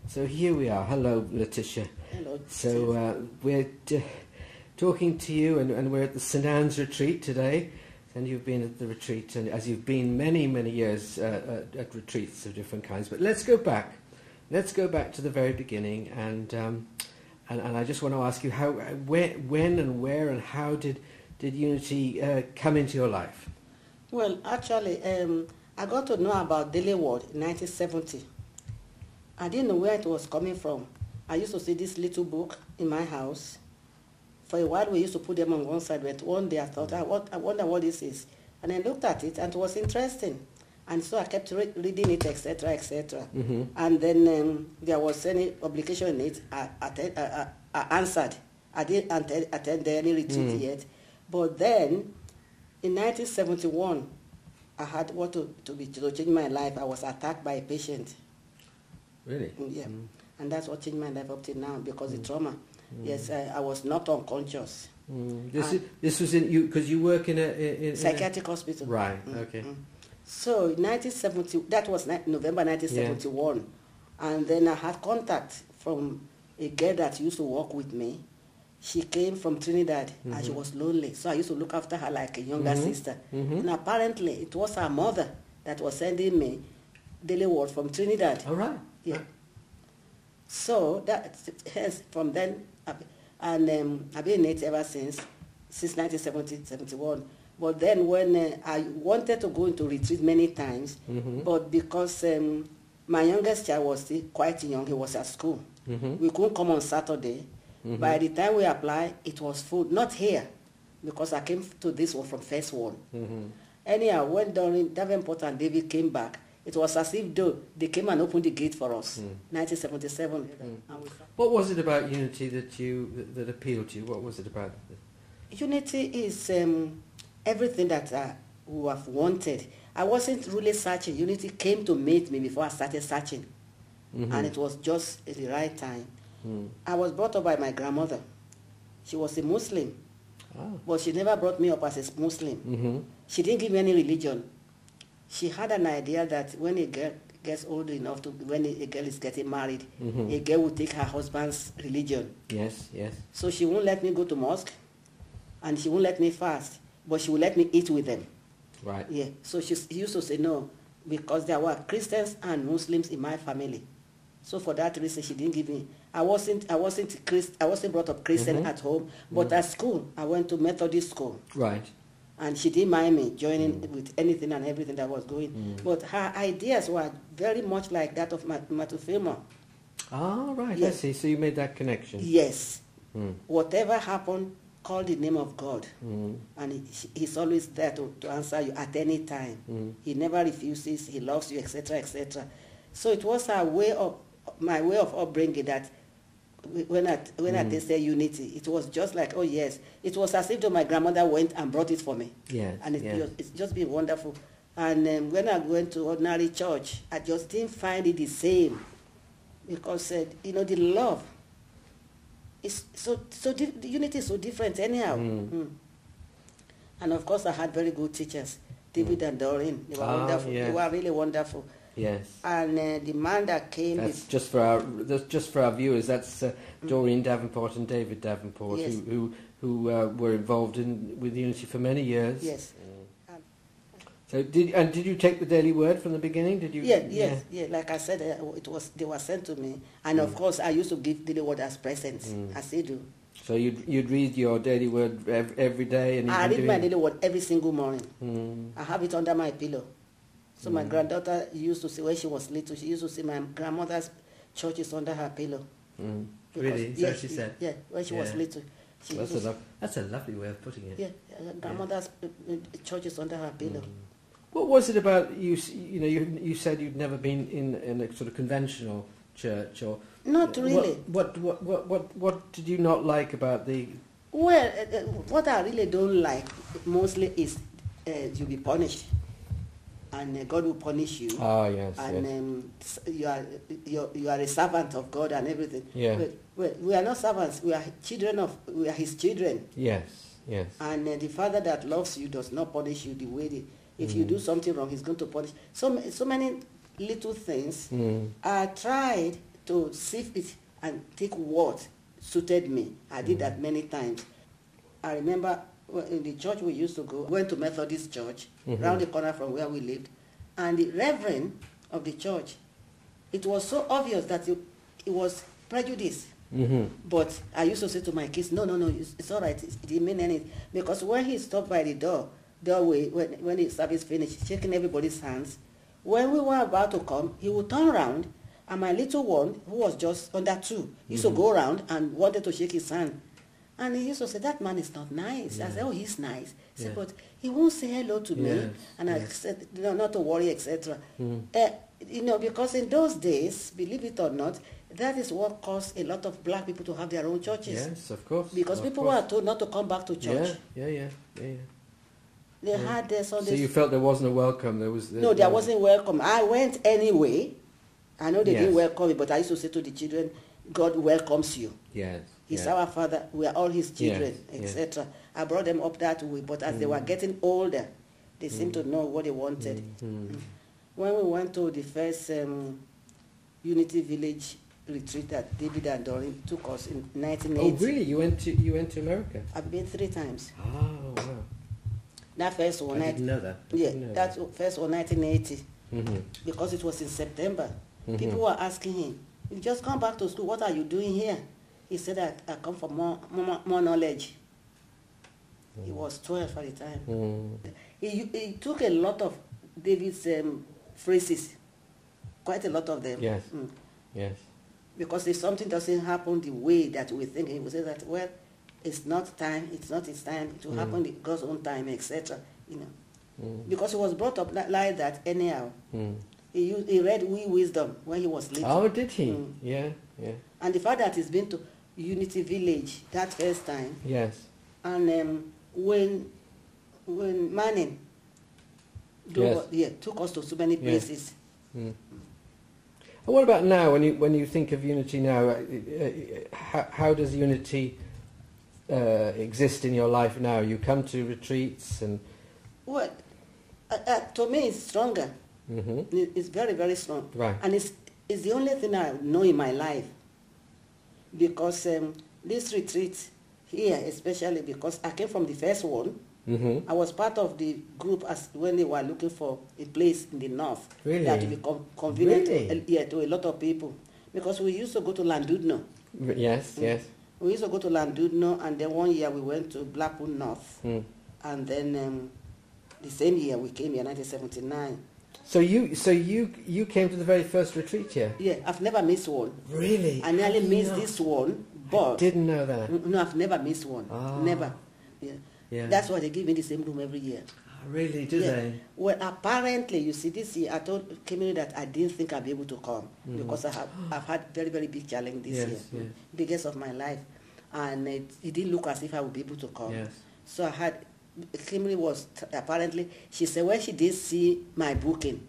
So here we are. Hello, Letitia. Hello. So we're talking to you, and we're at the St. Anne's retreat today. And you've been at the retreat, and as you've been many, many years at retreats of different kinds. But let's go back. Let's go back to the very beginning, and I just want to ask you when and where and how did Unity come into your life? Well, actually, I got to know about Daily Word in 1970. I didn't know where it was coming from. I used to see this little book in my house. For a while, we used to put them on one side, but one day I thought, I wonder what this is. And I looked at it, and it was interesting. And so I kept reading it, etc., etc. Mm-hmm. And then there was any obligation in it. I answered. I didn't attend any retreat yet. But then, in 1971, I had what to change my life. I was attacked by a patient. Really? Yeah. And that's what changed my life up till now, because the trauma. Yes, I was not unconscious. This was in you because you work in a psychiatric hospital. Right. Okay. So in 1970, that was November 1971, and then I had contact from a girl that used to work with me. She came from Trinidad and she was lonely, so I used to look after her like a younger sister. And apparently, it was her mother that was sending me Daily Word from Trinidad. All right. Yeah. Right. So hence from then, and I've been in it ever since 1971. But then when I wanted to go into retreat many times, but because my youngest child was still quite young, he was at school. We couldn't come on Saturday. By the time we applied, it was full. Not here, because I came to this one from First One. Anyhow, when during Davenport and David came back, it was as if though they came and opened the gate for us. 1977. What was it about Unity that appealed to you? What was it about? Unity is everything that we have wanted. I wasn't really searching. Unity came to meet me before I started searching. And it was just at the right time. I was brought up by my grandmother. She was a Muslim. But she never brought me up as a Muslim. She didn't give me any religion. She had an idea that when a girl gets old enough to, when a girl is getting married, a girl will take her husband's religion. Yes, yes. So she won't let me go to mosque, and she won't let me fast, but she will let me eat with them. Right. Yeah. So she used to say no, because there were Christians and Muslims in my family. So for that reason, she didn't give me. I wasn't brought up Christian at home, but at school, I went to Methodist school. Right. And she didn't mind me joining with anything and everything that was going. But her ideas were very much like that of Matufema. Ah, right. Yes. I see. So you made that connection. Yes. Whatever happened, call the name of God. And he's always there to answer you at any time. He never refuses. He loves you, etc., etc. So it was my way of upbringing that when I tasted Unity, it was just like, oh yes, it was as if though my grandmother went and brought it for me. Yeah, and it's just been wonderful. And when I went to ordinary church, I just didn't find it the same, because the love is the Unity is so different anyhow. And of course, I had very good teachers, David and Doreen. They were wonderful. Yes. They were really wonderful. Yes. And the man that came... That's just for our viewers. That's Doreen Davenport and David Davenport, yes. who were involved with Unity for many years. Yes. So did you take the Daily Word from the beginning? Did you? Yeah. Like I said, they were sent to me, and of course I used to give Daily Word as presents. I still do. So you'd read your Daily Word every day, and I read my Daily Word every single morning. I have it under my pillow. So my granddaughter used to say, when she was little, she used to say my grandmother's church is under her pillow. Really? So she said? Yeah, when she was little. That's a lovely way of putting it. Yeah, grandmother's church is under her pillow. What was it about you? You said you'd never been in a sort of conventional church, or not really. What did you not like about the? Well, what I really don't like mostly is you'll be punished. and God will punish you. Ah, yes. And you are a servant of God and everything. Yeah. We are not servants. We are His children. Yes. Yes. And the Father that loves you does not punish you the way if you do something wrong, He's going to punish. So many little things. I tried to sift it and take what suited me. I did that many times. I remember in the church we used to go, we went to Methodist church, round the corner from where we lived, and the reverend of the church, it was so obvious that it was prejudice. But I used to say to my kids, no, it's all right, it didn't mean anything. Because when he stopped by the doorway, when the service finished, shaking everybody's hands, when we were about to come, he would turn around, and my little one, who was just under 2, used to go around and wanted to shake his hand. And he used to say, that man is not nice. I said, oh, he's nice. He said, but he won't say hello to me. And I said, not to worry, etc. Because in those days, believe it or not, that is what caused a lot of black people to have their own churches. Yes, of course. Because people were told not to come back to church. Yeah. They had their Sundays. So you felt there wasn't a welcome? There wasn't welcome. I went anyway. I know they didn't welcome me, but I used to say to the children, God welcomes you. Yes. He's our Father. We are all His children, etc. I brought them up that way, but as they were getting older, they seemed to know what they wanted. When we went to the first Unity Village retreat that David and Doreen took us in 1980. Oh, really? You went to America? I've been 3 times. Oh, wow. That first one, I didn't know that. That first one, 1980, because it was in September. People were asking him, "You just come back to school. What are you doing here?" He said, "I come for more knowledge." He was 12 at the time. He took a lot of David's phrases, quite a lot of them. Yes. Yes. Because if something doesn't happen the way that we think, he will say that, well, it's not time, it's not his time, it will happen in God's own time, etc. Because he was brought up like that anyhow. He read wisdom when he was little. Oh, did he? Yeah. And the fact that he's been to Unity Village that first time. Yes. And when Manning took us to so many places. And what about now? When you think of Unity now, how does Unity exist in your life now? You come to retreats and. Well, to me, it's stronger. It's very, very strong. Right. And it's the only thing I know in my life. Because this retreat here, especially because I came from the first one, I was part of the group when they were looking for a place in the north. Really? That would be convenient to a lot of people. Because we used to go to Landudno. Yes. We used to go to Landudno, and then one year we went to Blackpool North. And then the same year we came here, 1979. So you came to the very first retreat here? Yeah, I've never missed one. Really? I nearly missed this one, but... I didn't know that. No, I've never missed one. Never. Yeah. That's why they give me the same room every year. Really? Do they? Well, apparently, you see, this year I told Kimini that I didn't think I'd be able to come because I've had very, very big challenge this year. Yes. Biggest of my life. And it didn't look as if I would be able to come. Yes. So I had... Kimberly was apparently, she said when she did see my booking,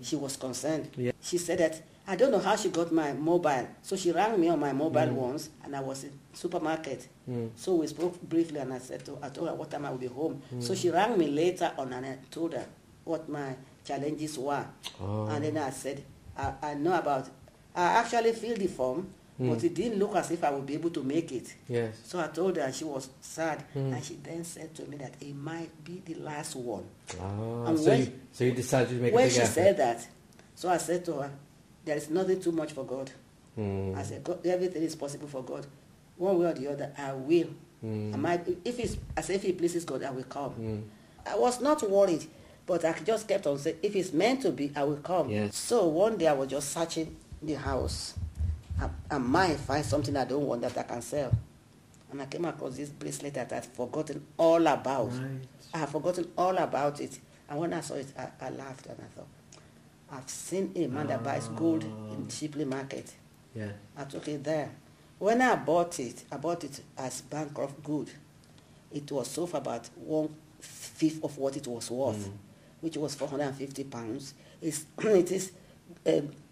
she was concerned. Yeah. She said that, I don't know how she got my mobile. So she rang me on my mobile once, and I was in supermarket. So we spoke briefly, and I told her what time I would be home. So she rang me later on, and I told her what my challenges were. And then I said, I know about, I actually filled the form, but it didn't look as if I would be able to make it. Yes. So I told her, and she was sad. And she then said to me that it might be the last one. And so you decided to make a big effort. When she said that, so I said to her, there is nothing too much for God. I said, God, everything is possible for God. One way or the other, I will. If it pleases God, I will come. I was not worried, but I just kept on saying, if it's meant to be, I will come. Yes. So one day I was just searching the house. I might find something I don't want that I can sell. And I came across this bracelet that I'd forgotten all about. Right. I had forgotten all about it. And when I saw it, I laughed and I thought, I've seen a man that buys gold in Shipley Market. Yeah. I took it there. When I bought it as bankrupt good. It was sold for about 1/5 of what it was worth. which was £450. It is,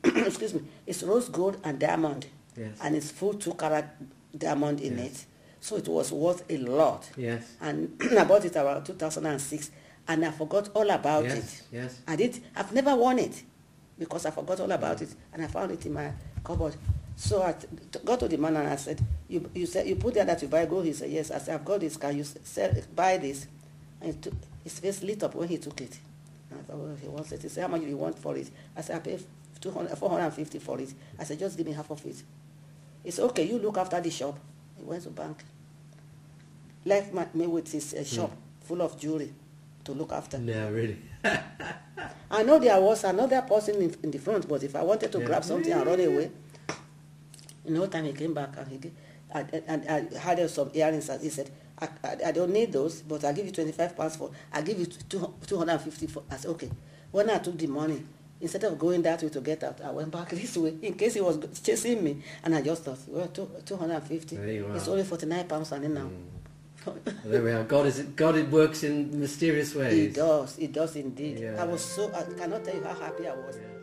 excuse me, it's rose gold and diamond. Yes. And it's full 2-carat diamond in Yes. it. So it was worth a lot. Yes. And I bought it around 2006, and I forgot all about Yes. it. Yes. I've never worn it because I forgot all about it, and I found it in my cupboard. So I got to the man and I said, "You said you put there that you buy gold." He said, "Yes." I said, "I've got this. Can you buy this?" And his face lit up when he took it. And I thought, well, he wants it. He said, "How much do you want for it?" I said, "I pay 450 for it." I said, "Just give me half of it." He said, "Okay, you look after the shop." He went to bank. Left me with his shop full of jewelry to look after. No, really. I know there was another person in the front, but if I wanted to grab something and run away, in no time he came back and I had some earrings. And he said, I don't need those, but I'll give you £25 for. I'll give you 250 for. I said, okay. When I took the money, instead of going that way to get out, I went back this way in case he was chasing me. And I just thought, well, 250. It's only £49 and now. Well, there we are. God works in mysterious ways. It does indeed. Yeah. I cannot tell you how happy I was. Yeah.